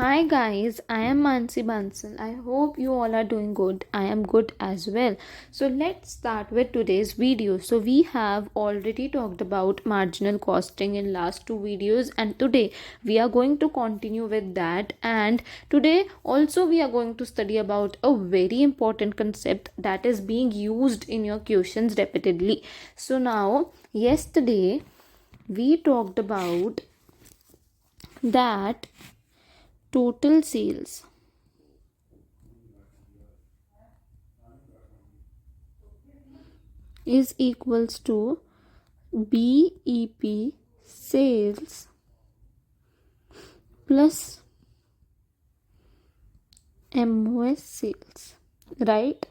Hi guys, I am Mansi Bansal. I hope you all are doing good. I am good as well. So let's start with today's video. So we have already talked about marginal costing in last two videos, and today we are going to continue with that. And today also we are going to study about a very important concept that is being used in your questions repeatedly. So now yesterday we talked about that total sales is equals to BEP sales plus MOS sales, right?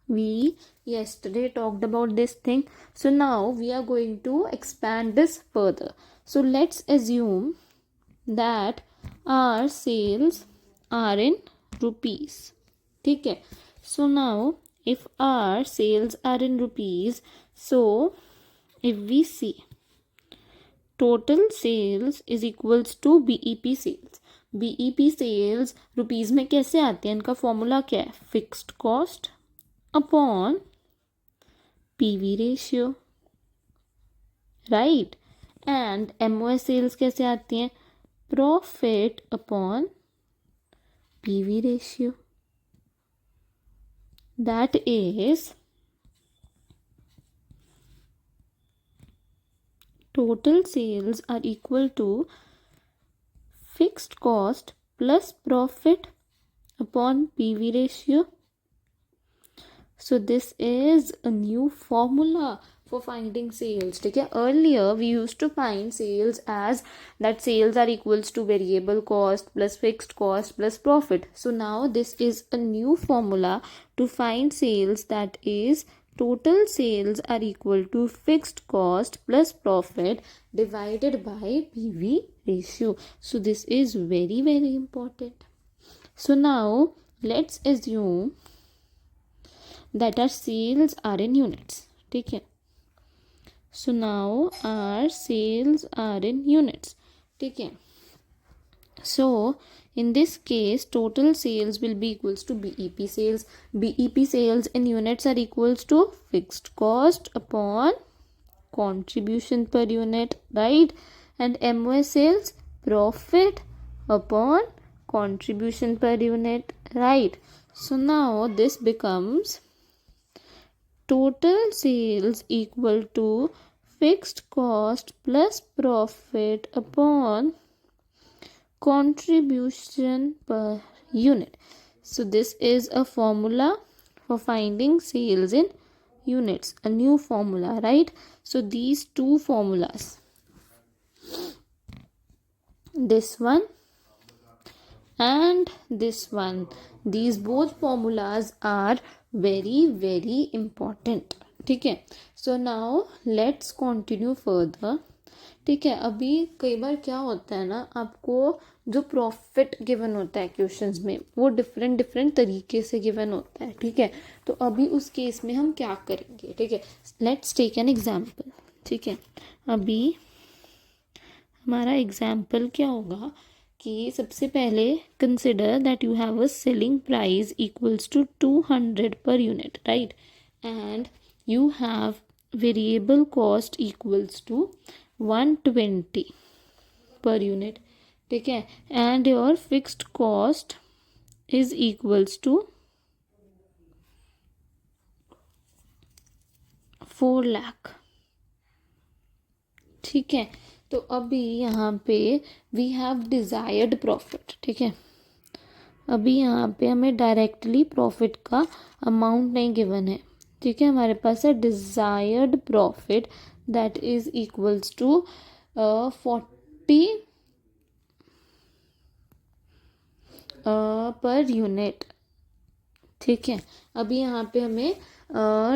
We yesterday talked about this thing, so now we are going to expand this further. So let's assume that our sales are in rupees. Okay, so now if our sales are in rupees, so if we see total sales is equals to BEP sales. BEP sales rupees में कैसे आते हैं, इनका formula क्या है? Fixed cost upon PV ratio, right? And MOS sales कैसे आती हैं? Profit upon PV ratio, that is total sales are equal to fixed cost plus profit upon PV ratio. So this is a new formula for finding sales. ठीक है, earlier we used to find sales as that sales are equals to variable cost plus fixed cost plus profit. So now this is a new formula to find sales, that is total sales are equal to fixed cost plus profit divided by PV ratio. So this is very important. So now let's assume that our sales are in units. ठीक है, so now our sales are in units. ठीक है, so in this case total sales will be equals to BEP sales. BEP sales in units are equals to fixed cost upon contribution per unit, right? And MOS sales profit upon contribution per unit, right? So now this becomes total sales equal to fixed cost plus profit upon contribution per unit. So this is a formula for finding sales in units, a new formula, right? So these two formulas, this one and this one, these both formulas are very important. ठीक है, so now let's continue further. ठीक है, अभी कई बार क्या होता है ना, आपको जो प्रॉफिट गिवन होता है क्वेश्चंस में वो डिफरेंट तरीके से गिवन होता है. ठीक है, तो अभी उस केस में हम क्या करेंगे? ठीक है, लेट्स टेक एन एग्जांपल. ठीक है, अभी हमारा एग्जांपल क्या होगा कि सबसे पहले consider that you have a selling price equals to 200 per unit, right? And you have variable cost equals to 120 per unit. ठीक है, and your fixed cost is equals to 4 lakh. ठीक है, तो अभी यहाँ पे we have desired profit. ठीक है, अभी यहाँ पे हमें डायरेक्टली प्रॉफिट का अमाउंट नहीं गिवन है. ठीक है, हमारे पास है desired profit that is equals to 40 per unit. ठीक है, अभी यहाँ पे हमें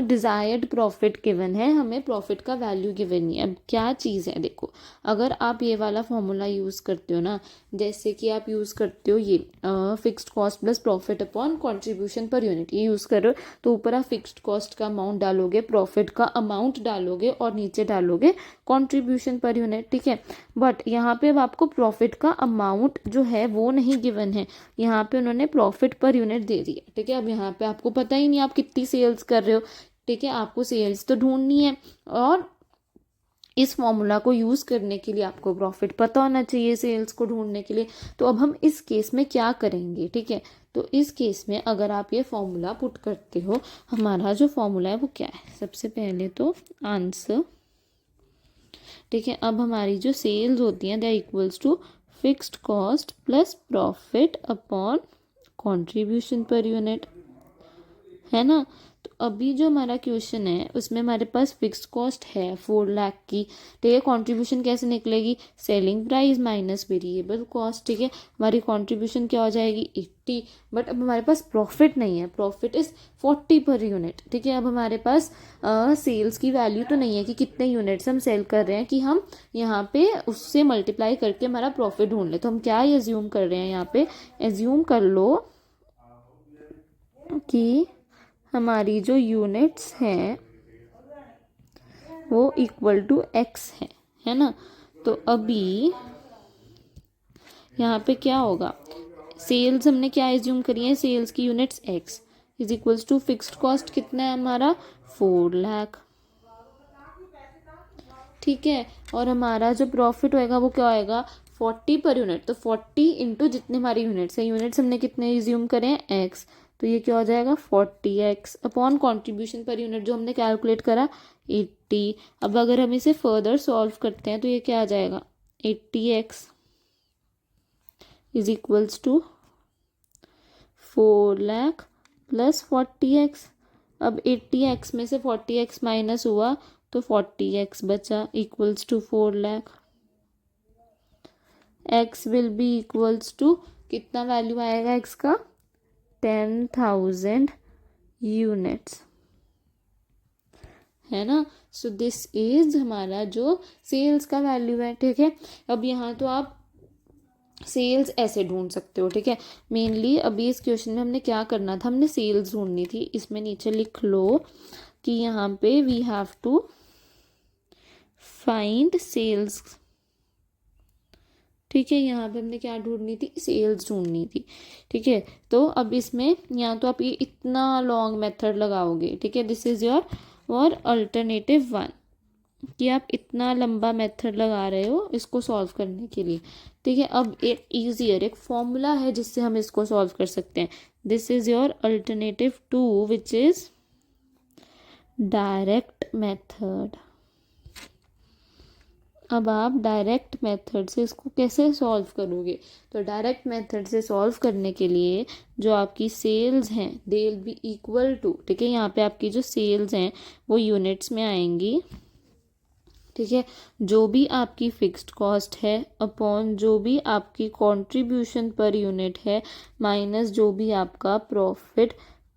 डिज़ायर्ड प्रॉफिट गिवन है, हमें प्रॉफिट का वैल्यू गिवन नहीं है। अब क्या चीज़ है, देखो अगर आप ये वाला फॉर्मूला यूज़ करते हो ना, जैसे कि आप यूज़ करते हो ये fixed cost plus profit upon contribution per unit, ये यूज़ करो तो ऊपर आप फिक्स्ड कॉस्ट का अमाउंट डालोगे, प्रॉफिट का अमाउंट डालोगे और नीचे डालोगे कंट्रीब्यूशन पर यूनिट, ठीक है। बट यहाँ पे अब आपको प्रॉफिट का अमाउंट जो है वो नहीं गिवन है, यहाँ पे उन्होंने प्रॉफिट पर यूनिट दे दिया, ठीक है। अब यहाँ पे आपको पता ही नहीं आप कितनी सेल्स कर रहे हो, ठीक है, आपको सेल्स तो ढूंढनी है और इस फॉर्मूला को यूज़ करने के लिए आपको प्रॉफिट पता होना चाहिए सेल्स को ढूंढने के लिए। तो अब हम इस केस में क्या करेंगे, ठीक है, तो इस केस में अगर आप ये फॉर्मूला पुट करते हो, हमारा जो फॉर्मूला है वो क्या है, सबसे पहले तो आंसर, ठीक है। अब हमारी जो सेल्स होती हैं they equals to fixed cost plus profit upon contribution per unit, है ना। तो अभी जो हमारा क्वेश्चन है उसमें हमारे पास फिक्स्ड कॉस्ट है 4 लाख की, ठीक है। कंट्रीब्यूशन कैसे निकलेगी, selling price minus variable cost, ठीक है। हमारी कंट्रीब्यूशन क्या हो जाएगी 80, बट अब हमारे पास प्रॉफिट नहीं है, प्रॉफिट इज 40 पर यूनिट, ठीक है। अब हमारे पास सेल्स की वैल्यू तो नहीं है कि कितने यूनिट्स हम सेल कर रहे हैं, कि हम यहाँ पे उससे मल्टीप्लाई करके हमारा प्रॉफिट ढूंढ ले। तो हम क्या एज्यूम कर रहे हैं, यहाँ पे एज्यूम कर लो कि हमारी जो यूनिट्स हैं वो इक्वल टू एक्स है ना। तो अभी यहाँ पे क्या होगा, सेल्स हमने क्या एज्यूम करी है, सेल्स की units x is equals to fixed cost कितना है हमारा 4 लाख, ठीक है। और हमारा जो प्रॉफिट होएगा वो क्या होएगा 40 पर यूनिट, तो 40 इंटू जितने हमारी यूनिट्स है, यूनिट्स हमने कितने एज्यूम करे हैं एक्स, तो ये क्या हो जाएगा 40x upon contribution per unit जो हमने कैलकुलेट करा 80। अब अगर हम इसे फर्दर सॉल्व करते हैं तो ये क्या आ जाएगा 80x is equals to 4 lakh plus 40x। अब 80x में से 40x माइनस हुआ तो 40x बचा equals to 4 lakh. x will be equals to कितना वैल्यू आएगा x का 10,000 यूनिट्स, है ना। सो दिस इज हमारा जो सेल्स का वैल्यू है, ठीक है। अब यहाँ तो आप सेल्स ऐसे ढूंढ सकते हो, ठीक है। मेनली अभी इस क्वेश्चन में हमने क्या करना था, हमने सेल्स ढूंढनी थी। इसमें नीचे लिख लो कि यहाँ पे we have to find sales, ठीक है। यहाँ पे हमने क्या ढूंढनी थी, सेल्स ढूंढनी थी, ठीक है। तो अब इसमें यहाँ तो आप ये इतना लॉन्ग मेथड लगाओगे, ठीक है, दिस इज योर और अल्टरनेटिव 1, कि आप इतना लंबा मेथड लगा रहे हो इसको सॉल्व करने के लिए, ठीक है। अब एक ईजियर एक फॉर्मूला है जिससे हम इसको सॉल्व कर सकते हैं, this is your alternative 2 which is direct method. अब आप डायरेक्ट मेथड से इसको कैसे सॉल्व करोगे, तो डायरेक्ट मेथड से सॉल्व करने के लिए जो आपकी सेल्स हैं they will be equal to, ठीक है, यहाँ पे आपकी जो सेल्स हैं वो यूनिट्स में आएंगी, ठीक है, जो भी आपकी फिक्स्ड कॉस्ट है अपॉन जो भी आपकी कंट्रीब्यूशन पर यूनिट है माइनस जो भी आपका प्रॉफिट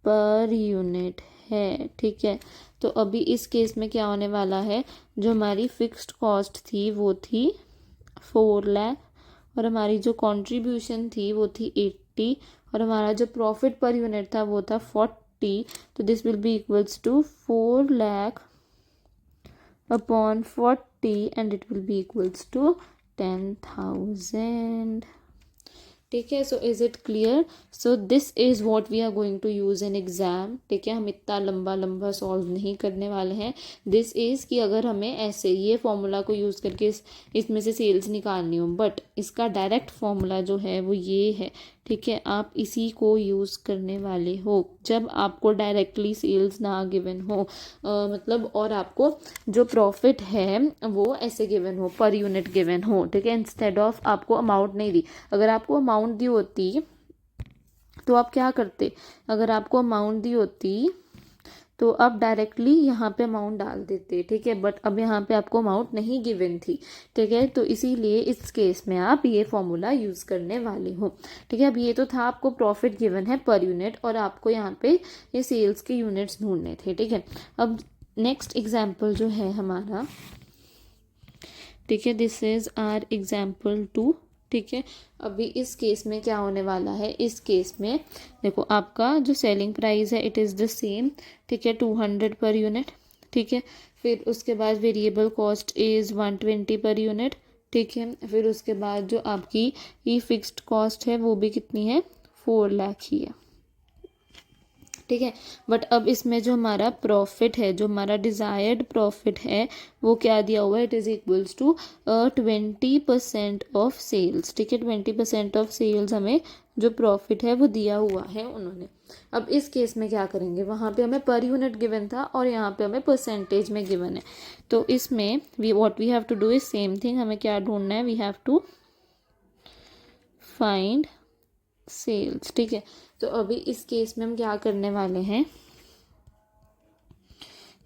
पर यूनिट है, ठीक है। तो अभी इस केस में क्या होने वाला है, जो हमारी फिक्स्ड कॉस्ट थी वो थी 4 लाख और हमारी जो कंट्रीब्यूशन थी वो थी 80 और हमारा जो प्रॉफिट पर यूनिट था वो था 40। तो this will be equals to 4 lakh upon 40 and it will be equals to 10,000, ठीक है। So is it clear, so this is what we are going to use in exam, ठीक है। हम इतना लंबा लंबा सॉल्व नहीं करने वाले हैं, दिस इज कि अगर हमें ऐसे ये फॉर्मूला को यूज करके इसमें से सेल्स निकालनी हो, बट इसका डायरेक्ट फॉर्मूला जो है वो ये है, ठीक है। आप इसी को यूज़ करने वाले हो जब आपको डायरेक्टली सेल्स ना गिवन हो, मतलब और आपको जो प्रॉफिट है वो ऐसे गिवन हो, पर यूनिट गिवन हो, ठीक है, इंस्टेड ऑफ आपको अमाउंट नहीं दी। अगर आपको अमाउंट दी होती तो आप क्या करते, अगर आपको अमाउंट दी होती तो आप डायरेक्टली यहाँ पे अमाउंट डाल देते, ठीक है, बट अब यहाँ पे आपको अमाउंट नहीं गिवन थी, ठीक है, तो इसीलिए इस केस में आप ये फॉर्मूला यूज़ करने वाले हो, ठीक है। अब ये तो था आपको प्रॉफिट गिवन है पर यूनिट और आपको यहाँ पे ये सेल्स के यूनिट्स ढूंढने थे, ठीक है। अब नेक्स्ट एग्जाम्पल जो है हमारा, ठीक है, दिस इज आर एग्जाम्पल 2, ठीक है। अभी इस केस में क्या होने वाला है, इस केस में देखो आपका जो सेलिंग प्राइस है इट इज़ द सेम, ठीक है, 200 पर यूनिट, ठीक है। फिर उसके बाद variable cost is 120 per unit, ठीक है। फिर उसके बाद जो आपकी ई फिक्स्ड कॉस्ट है वो भी कितनी है, 4 लाख ही है, ठीक है। बट अब इसमें जो हमारा प्रॉफिट है, जो हमारा डिज़ायर्ड प्रॉफिट है वो क्या दिया हुआ है, it is equals to 20% of sales, ठीक है। 20% ऑफ सेल्स हमें जो प्रॉफिट है वो दिया हुआ है उन्होंने। अब इस केस में क्या करेंगे, वहाँ पे हमें पर यूनिट गिवन था और यहाँ पे हमें परसेंटेज में गिवन है, तो इसमें what we have to do is same thing, हमें क्या ढूंढना है, we have to find sales, ठीक है। तो अभी इस केस में हम क्या करने वाले हैं,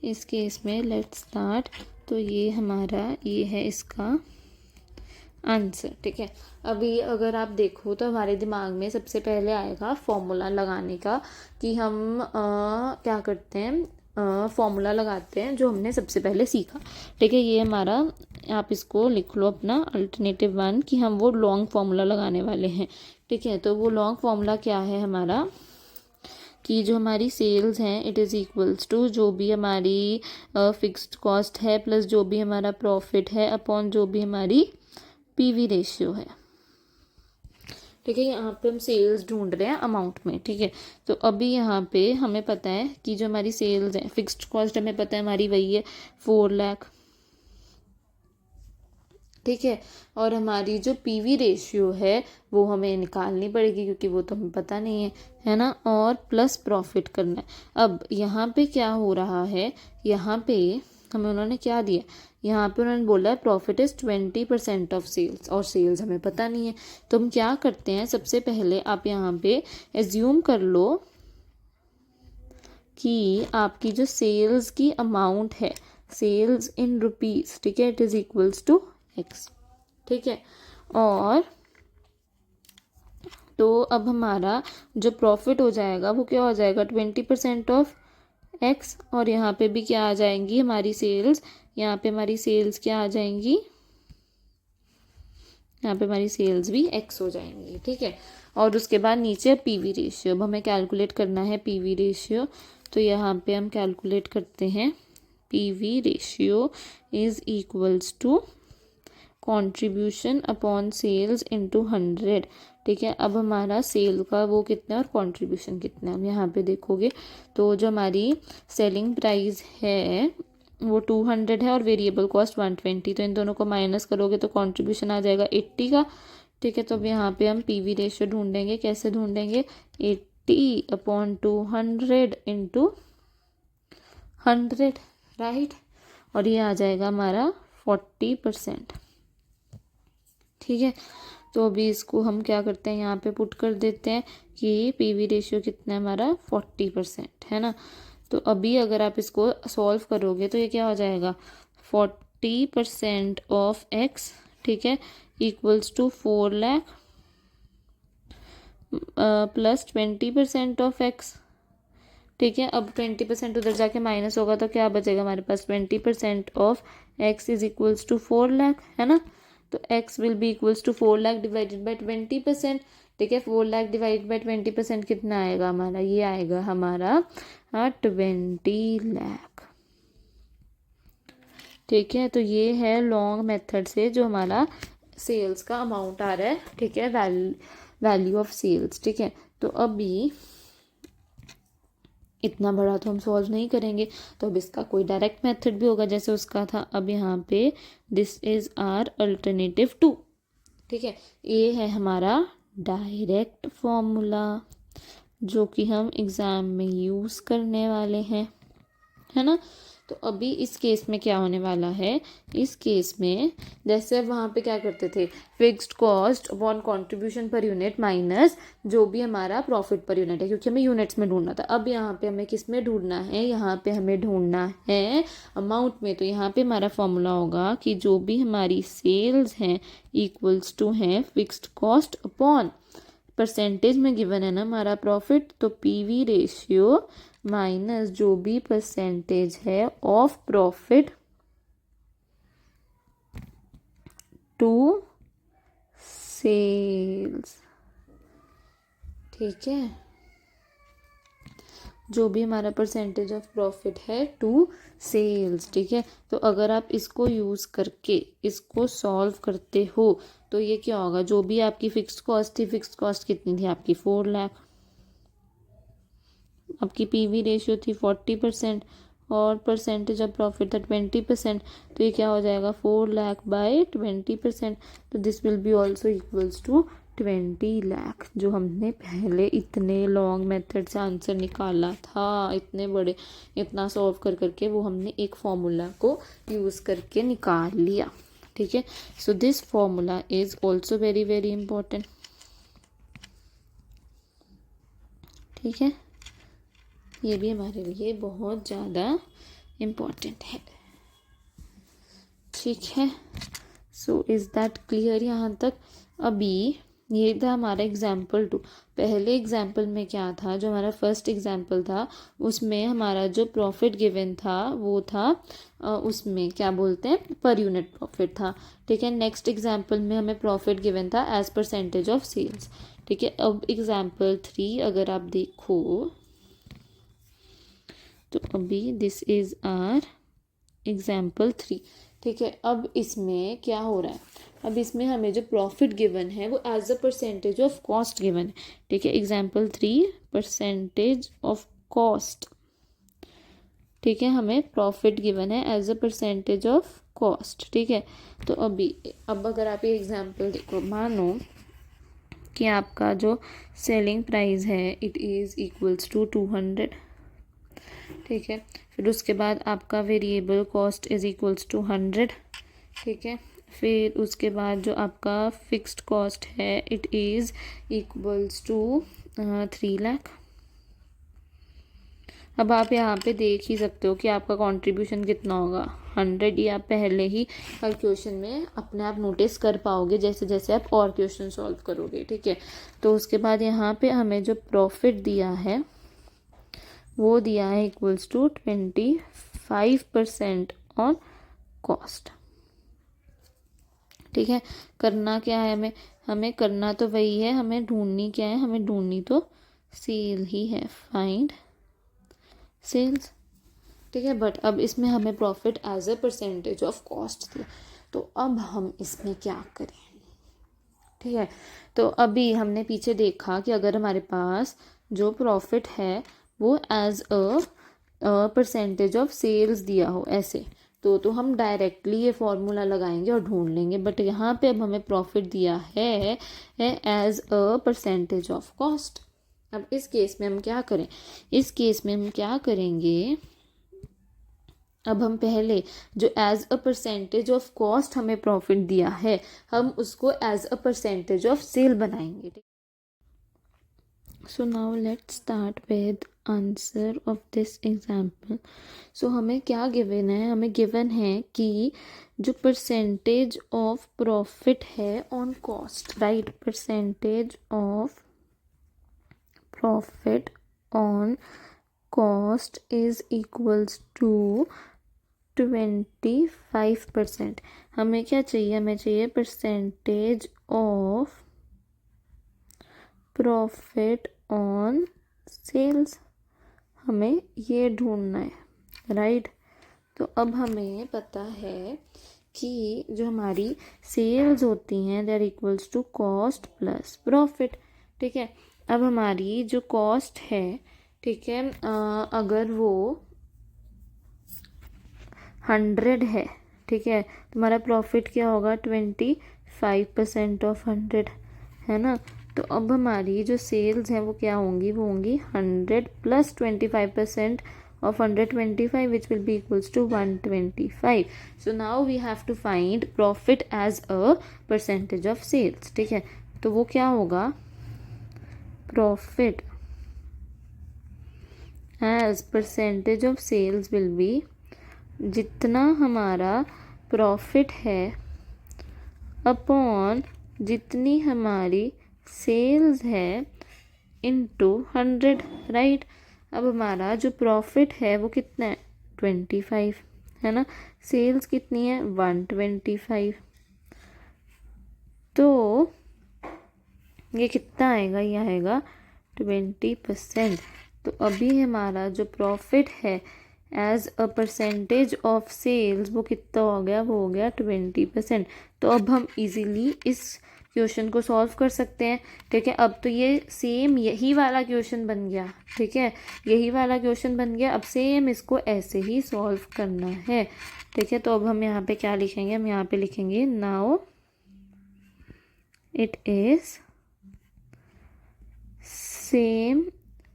इस केस में लेट्स स्टार्ट, तो ये हमारा ये है इसका आंसर, ठीक है। अभी अगर आप देखो तो हमारे दिमाग में सबसे पहले आएगा फॉर्मूला लगाने का, कि हम क्या करते हैं, फॉर्मूला लगाते हैं जो हमने सबसे पहले सीखा, ठीक है। ये हमारा, आप इसको लिख लो अपना अल्टरनेटिव 1, कि हम वो लॉन्ग फार्मूला लगाने वाले हैं, ठीक है। तो वो लॉन्ग फार्मूला क्या है हमारा, कि जो हमारी सेल्स हैं इट इज़ इक्वल्स टू जो भी हमारी फिक्स्ड कॉस्ट है प्लस जो भी हमारा प्रॉफिट है अपॉन जो भी हमारी पीवी रेशियो है, ठीक है। यहाँ पे हम सेल्स ढूंढ रहे हैं अमाउंट में, ठीक है। तो अभी यहाँ पे हमें पता है कि जो हमारी सेल्स है, फिक्स्ड कॉस्ट हमें पता है हमारी वही है 4 लाख, ठीक है। और हमारी जो पीवी रेशियो है वो हमें निकालनी पड़ेगी क्योंकि वो तो हमें पता नहीं है ना, और प्लस प्रॉफिट करना है। अब यहाँ पे क्या हो रहा है, यहाँ पे हमें उन्होंने क्या दिया, यहाँ पे उन्होंने बोला है प्रॉफिट इज़ 20% ऑफ सेल्स, और सेल्स हमें पता नहीं है। तो हम क्या करते हैं, सबसे पहले आप यहाँ पे एज्यूम कर लो कि आपकी जो सेल्स की अमाउंट है, सेल्स इन रुपीज़, ठीक है, it is equals to x, ठीक है। और तो अब हमारा जो प्रॉफिट हो जाएगा वो क्या हो जाएगा, 20% ऑफ एक्स, और यहाँ पे भी क्या आ जाएंगी हमारी सेल्स, यहाँ पे हमारी सेल्स क्या आ जाएंगी, यहाँ पे हमारी सेल्स भी एक्स हो जाएंगी, ठीक है। और उसके बाद नीचे पीवी रेशियो, अब हमें कैलकुलेट करना है पीवी रेशियो, तो यहाँ पे हम कैलकुलेट करते हैं PV ratio is equals to contribution upon sales into 100, ठीक है। अब हमारा सेल का वो कितना है और कंट्रीब्यूशन कितना है, यहाँ पे देखोगे तो जो हमारी सेलिंग प्राइस है वो 200 है और वेरिएबल कॉस्ट 120, तो इन दोनों को माइनस करोगे तो कंट्रीब्यूशन आ जाएगा 80 का, ठीक है। तो अब यहाँ पे हम पीवी रेशियो ढूंढेंगे, कैसे ढूंढेंगे, 80/200 इंटू 100, राइट, और ये आ जाएगा हमारा 40%, ठीक है। तो अभी इसको हम क्या करते हैं, यहाँ पे पुट कर देते हैं कि पीवी रेशियो कितना है हमारा 40%, है ना। तो अभी अगर आप इसको सॉल्व करोगे तो ये क्या हो जाएगा, 40% ऑफ एक्स, ठीक है, equals to 4 lakh plus 20% of x, ठीक है। अब 20% उधर जाके माइनस होगा तो क्या बचेगा हमारे पास, 20% of x is equals to 4 lakh, है ना। तो x will be equals to 4 lakh divided by 20%, ठीक है। 4 लाख डिवाइडेड बाई 20% कितना आएगा हमारा, ये आएगा हमारा 20 लाख, ठीक है। तो ये है लॉन्ग मेथड से जो हमारा सेल्स का अमाउंट आ रहा है, ठीक है, वैल्यू ऑफ सेल्स, ठीक है। तो अभी इतना बड़ा तो हम सॉल्व नहीं करेंगे, तो अब इसका कोई डायरेक्ट मेथड भी होगा जैसे उसका था। अब यहाँ पे दिस इज आर अल्टरनेटिव 2, ठीक है। ये है हमारा डायरेक्ट फॉर्मूला जो कि हम एग्ज़ाम में यूज़ करने वाले हैं, है ना। तो अभी इस केस में क्या होने वाला है, इस केस में जैसे वहाँ पे क्या करते थे, fixed cost upon contribution per unit minus जो भी हमारा प्रॉफिट पर यूनिट है, क्योंकि हमें यूनिट्स में ढूंढना था। अब यहाँ पे हमें किस में ढूंढना है, यहाँ पे हमें ढूंढना है अमाउंट में। तो यहाँ पे हमारा फॉर्मूला होगा कि जो भी हमारी सेल्स हैं इक्वल्स टू हैं फिक्स्ड कॉस्ट अपॉन परसेंटेज में गिवन है ना हमारा प्रॉफिट, तो पीवी रेशियो माइनस जो भी परसेंटेज है ऑफ प्रॉफिट टू सेल्स। ठीक है, जो भी हमारा परसेंटेज ऑफ प्रॉफिट है टू सेल्स। ठीक है, तो अगर आप इसको यूज़ करके इसको सॉल्व करते हो तो ये क्या होगा, जो भी आपकी फिक्स्ड कॉस्ट थी, फिक्स्ड कॉस्ट कितनी थी आपकी 4 लाख, आपकी पीवी रेशियो थी 40% और परसेंटेज ऑफ प्रॉफिट था 20%, तो ये क्या हो जाएगा 4 लाख बाय 20%, तो this will be also equals to 20 lakh. जो हमने पहले इतने लॉन्ग मेथड से आंसर निकाला था, इतने बड़े, इतना सॉल्व कर करके, वो हमने एक फॉर्मूला को यूज़ करके निकाल लिया। ठीक है, so this formula is also very very important. ठीक है, ये भी हमारे लिए बहुत ज़्यादा इम्पोर्टेंट है। ठीक है, सो इज़ दैट क्लियर यहाँ तक। अभी ये था हमारा एग्जाम्पल 2। पहले एग्जाम्पल में क्या था, जो हमारा फर्स्ट एग्जाम्पल था उसमें हमारा जो प्रॉफिट गिवन था वो था उसमें क्या बोलते हैं पर यूनिट प्रॉफिट था। ठीक है, नेक्स्ट एग्जाम्पल में हमें प्रॉफिट गिवन था एज परसेंटेज ऑफ सेल्स। ठीक है, अब एग्जाम्पल 3 अगर आप देखो तो अभी दिस इज आर एग्जाम्पल 3। ठीक है, अब इसमें क्या हो रहा है, अब इसमें हमें जो प्रॉफिट गिवन है वो as a percentage of cost given है। ठीक है, एग्जाम्पल 3 परसेंटेज ऑफ कॉस्ट। ठीक है, हमें प्रॉफिट गिवन है as a percentage of cost. ठीक है, तो अब अगर आप ये एग्जाम्पल देखो, मानो कि आपका जो सेलिंग प्राइस है इट इज़ इक्वल्स टू 200। ठीक है, फिर उसके बाद आपका variable cost is equals to 100। ठीक है, फिर उसके बाद जो आपका फिक्स्ड कॉस्ट है it is equals to 3 lakh. अब आप यहाँ पे देख ही सकते हो कि आपका कंट्रीब्यूशन कितना होगा 100। ये आप पहले ही हर क्वेश्चन में अपने आप नोटिस कर पाओगे जैसे जैसे आप और क्वेश्चन सॉल्व करोगे। ठीक है, तो उसके बाद यहाँ पे हमें जो प्रॉफिट दिया है वो दिया है इक्वल्स टू 25% ऑन कॉस्ट। ठीक है, करना क्या है हमें करना तो वही है, हमें ढूंढनी क्या है, हमें ढूंढनी तो सेल ही है, फाइंड सेल्स। ठीक है, बट अब इसमें हमें profit as a percentage of cost दिया, तो अब हम इसमें क्या करें। ठीक है, तो अभी हमने पीछे देखा कि अगर हमारे पास जो प्रॉफिट है वो as a percentage of sales दिया हो ऐसे, तो हम डायरेक्टली ये फॉर्मूला लगाएंगे और ढूंढ लेंगे। बट यहाँ पे अब हमें प्रॉफिट दिया है as a percentage of cost. अब इस केस में हम क्या करें, इस केस में हम क्या करेंगे, अब हम पहले जो as a percentage of cost हमें प्रॉफिट दिया है हम उसको as a percentage of sale बनाएंगे। So now let's start with answer of this example. So हमें क्या गिवन है, हमें गिवन है कि जो परसेंटेज ऑफ प्रॉफिट है on cost, right, percentage of profit on cost is equals to 25%। हमें क्या चाहिए, हमें चाहिए percentage of profit on sales, हमें ये ढूंढना है, राइट। तो अब हमें पता है कि जो हमारी सेल्स होती हैं they are equals to cost plus profit. ठीक है, अब हमारी जो कॉस्ट है, ठीक है, अगर वो 100 है, ठीक है, तुम्हारा प्रॉफिट क्या होगा 25% ऑफ 100, है ना। तो अब हमारी जो सेल्स हैं वो क्या होंगी, वो होंगी 100 plus 25% of 125 which will be equals to 125. So now we have to find profit as a percentage of sales. ठीक है, तो वो क्या होगा, profit as percentage of sales will be, जितना हमारा प्रॉफिट है अपॉन जितनी हमारी सेल्स है इनटू 100, राइट। अब हमारा जो प्रॉफिट है वो कितना है, 25 है ना, सेल्स कितनी है 125, तो ये कितना आएगा, ये आएगा 20%। तो अभी हमारा जो प्रॉफिट है as a percentage of sales वो कितना हो गया, वो हो गया 20%। तो अब हम इजीली इस क्वेश्चन को सॉल्व कर सकते हैं। ठीक है, अब तो ये सेम यही वाला क्वेश्चन बन गया। ठीक है, यही वाला क्वेश्चन बन गया, अब सेम इसको ऐसे ही सॉल्व करना है। ठीक है, तो अब हम यहाँ पे क्या लिखेंगे, हम यहाँ पे लिखेंगे now it is same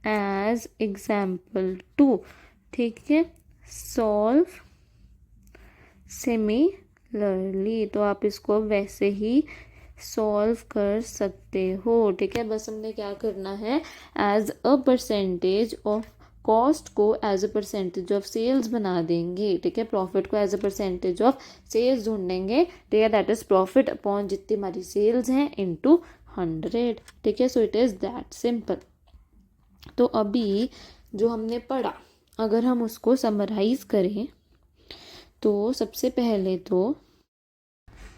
as example 2। ठीक है, सॉल्व सिमिलरली, तो आप इसको वैसे ही सॉल्व कर सकते हो। ठीक है, बस हमने क्या करना है, as a percentage of cost को as a percentage of sales बना देंगे। ठीक है, प्रॉफिट को as a percentage of sales ढूंढेंगे। ठीक है, दैट इज प्रॉफिट अपॉन जितनी हमारी सेल्स हैं इनटू 100। ठीक है, so it is that simple. तो अभी जो हमने पढ़ा अगर हम उसको समराइज करें तो सबसे पहले तो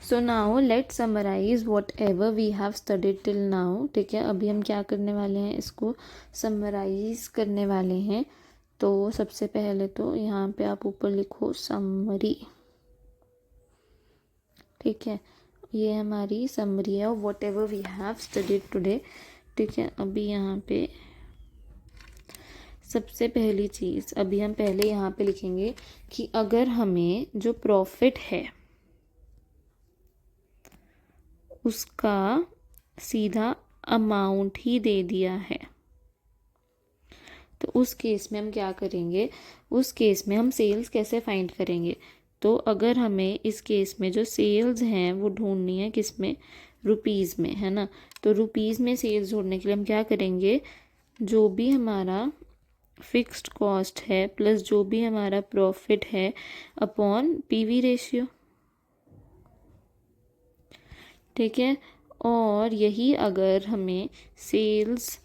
so now let summarize whatever we have studied till now. ठीक है, अभी हम क्या करने वाले हैं, इसको समराइज करने वाले हैं। तो सबसे पहले तो यहाँ पे आप ऊपर लिखो समरी। ठीक है, ये हमारी समरी है whatever we have studied today. ठीक है, अभी यहाँ पे सबसे पहली चीज़ अभी हम पहले यहाँ पे लिखेंगे कि अगर हमें जो प्रॉफिट है उसका सीधा अमाउंट ही दे दिया है तो उस केस में हम क्या करेंगे, उस केस में हम सेल्स कैसे फाइंड करेंगे। तो अगर हमें इस केस में जो सेल्स हैं वो ढूंढनी है किस में, रुपीज़ में, है ना। तो रुपीज़ में सेल्स ढूंढने के लिए हम क्या करेंगे, जो भी हमारा फिक्स्ड कॉस्ट है प्लस जो भी हमारा प्रॉफिट है अपॉन पीवी रेशियो। ठीक है, और यही अगर हमें सेल्स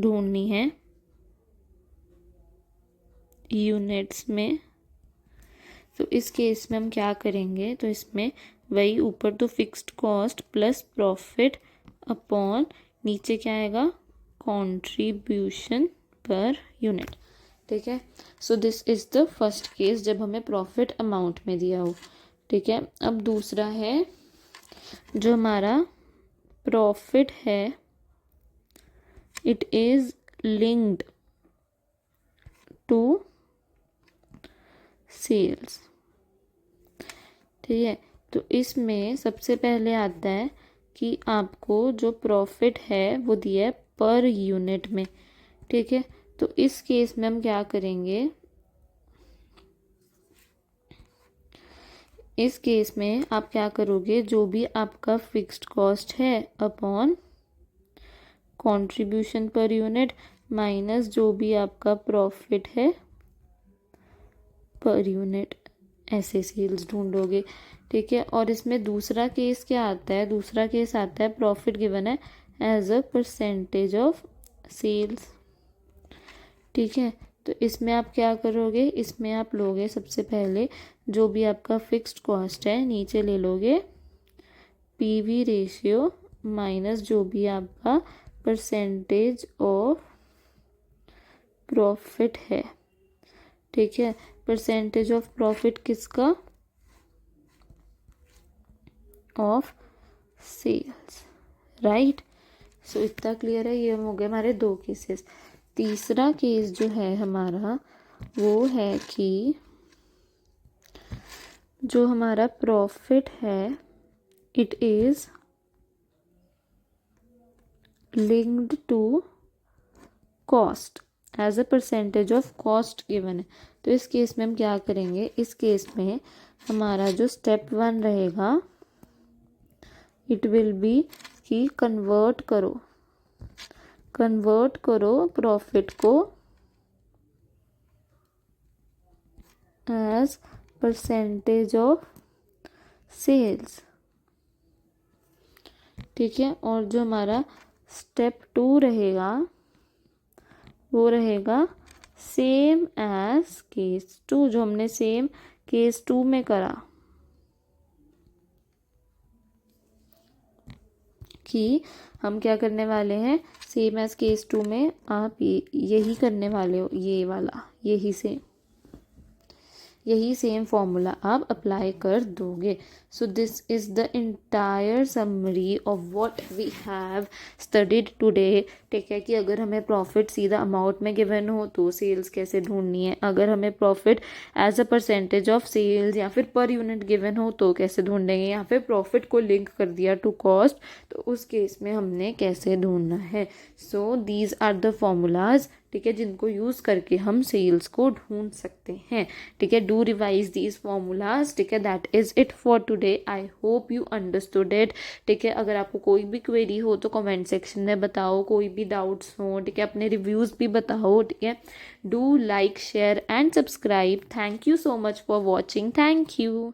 ढूंढनी है यूनिट्स में तो इस केस में हम क्या करेंगे, तो इसमें वही ऊपर तो fixed cost plus profit upon नीचे क्या आएगा, कंट्रीब्यूशन पर यूनिट। ठीक है, सो this is the first case जब हमें प्रॉफिट अमाउंट में दिया हो। ठीक है, अब दूसरा है जो हमारा प्रॉफिट है it is linked to sales. ठीक है, तो इसमें सबसे पहले आता है कि आपको जो प्रॉफिट है वो दिया है पर यूनिट में। ठीक है, तो इस केस में हम क्या करेंगे, इस केस में आप क्या करोगे, जो भी आपका फिक्स्ड कॉस्ट है upon contribution per unit minus जो भी आपका प्रॉफिट है पर यूनिट, ऐसे सेल्स ढूंढोगे। ठीक है, और इसमें दूसरा केस क्या आता है, दूसरा केस आता है प्रॉफिट गिवन है as a percentage of sales. ठीक है, तो इसमें आप क्या करोगे, इसमें आप लोगे सबसे पहले जो भी आपका फिक्स्ड कॉस्ट है नीचे ले लोगे पीवी रेशियो माइनस जो भी आपका परसेंटेज ऑफ प्रॉफिट है। ठीक है, परसेंटेज ऑफ प्रॉफिट किसका, ऑफ सेल्स, राइट। सो इतना क्लियर है, ये हो गए हमारे दो केसेस। तीसरा केस जो है हमारा वो है कि जो हमारा प्रॉफिट है it is linked to cost as a percentage of cost given है। तो इस केस में हम क्या करेंगे, इस केस में हमारा जो स्टेप 1 रहेगा इट विल बी कि कन्वर्ट करो प्रॉफिट को एज परसेंटेज ऑफ सेल्स। ठीक है, और जो हमारा स्टेप 2 रहेगा वो रहेगा सेम एज केस 2, जो हमने सेम केस 2 में करा कि हम क्या करने वाले हैं, सेम एज केस 2 में आप यही करने वाले हो, ये वाला यही सेम फॉर्मूला आप अप्लाई कर दोगे। So this is the entire summary of what we have studied today. ठीक है, कि अगर हमें प्रॉफिट सीधा अमाउंट में गिवन हो तो सेल्स कैसे ढूंढनी है, अगर हमें profit as a percentage of sales या फिर पर यूनिट गिवन हो तो कैसे ढूंढेंगे, या फिर प्रॉफिट को लिंक कर दिया टू कॉस्ट तो उस केस में हमने कैसे ढूंढना है। So these are the formulas, ठीक है, जिनको यूज़ करके हम सेल्स को ढूंढ सकते हैं। ठीक है, डू रिवाइज दीज फॉर्मूलाज। ठीक है, that is it for today. I hope you understood it. ठीक है, अगर आपको कोई भी क्वेरी हो तो कमेंट सेक्शन में बताओ, कोई भी डाउट्स हो, ठीक है, अपने रिव्यूज़ भी बताओ। ठीक है, do like share and subscribe. Thank you so much for watching. Thank you.